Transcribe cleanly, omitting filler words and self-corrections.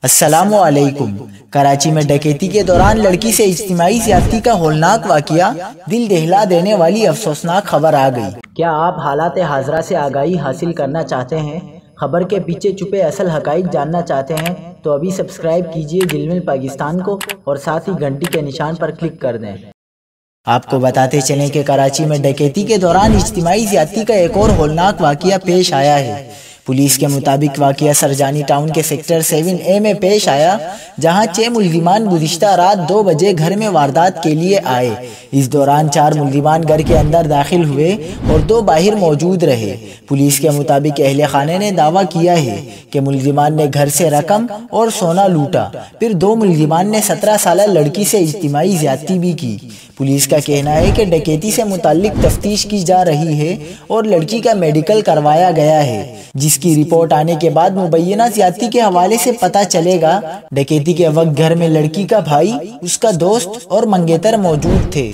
السلام علیکم۔ کراچی میں ڈکیتی کے دوران لڑکی سے اجتماعی زیادتی کا ہولناک واقعہ، دل دہلا دینے والی افسوسناک خبر آ گئی۔ کیا آپ حالات حاضرہ سے آگاہی حاصل کرنا چاہتے ہیں؟ خبر کے پیچھے چھپے اصل حقائق جاننا چاہتے ہیں تو ابھی سبسکرائب کیجئے جلمل پاکستان کو اور ساتھ ہی گھنٹی کے نشان پر کلک کر دیں۔ آپ کو بتاتے چلیں کہ کراچی میں ڈکیتی کے دوران اجتماعی زیادتی کا ایک اور ہولناک واقعہ پیش آیا ہے۔ پولیس کے مطابق واقعہ سرجانی ٹاؤن کے سیکٹر 7A میں پیش آیا، جہاں 6 ملزمان گزشتہ رات 2 بجے گھر میں واردات کے لیے آئے۔ اس دوران 4 ملزمان گھر کے اندر داخل ہوئے اور 2 باہر موجود رہے۔ پولیس کے مطابق اہل خانے نے دعویٰ کیا ہے کہ ملزمان نے گھر سے رقم اور سونا لوٹا، پھر 2 ملزمان نے 17 سالہ لڑکی سے اجتماعی زیادتی بھی کی۔ پولیس کا کہنا ہے کہ ڈکیتی سے متعلق تفتیش کی جا رہی ہے اور لڑکی کا میڈیکل کروایا گیا ہے، جس کی رپورٹ آنے کے بعد مبینہ زیادتی کے حوالے سے پتہ چلے گا۔ ڈکیتی کے وقت گھر میں لڑکی کا بھائی، اس کا دوست اور منگیتر موجود تھے۔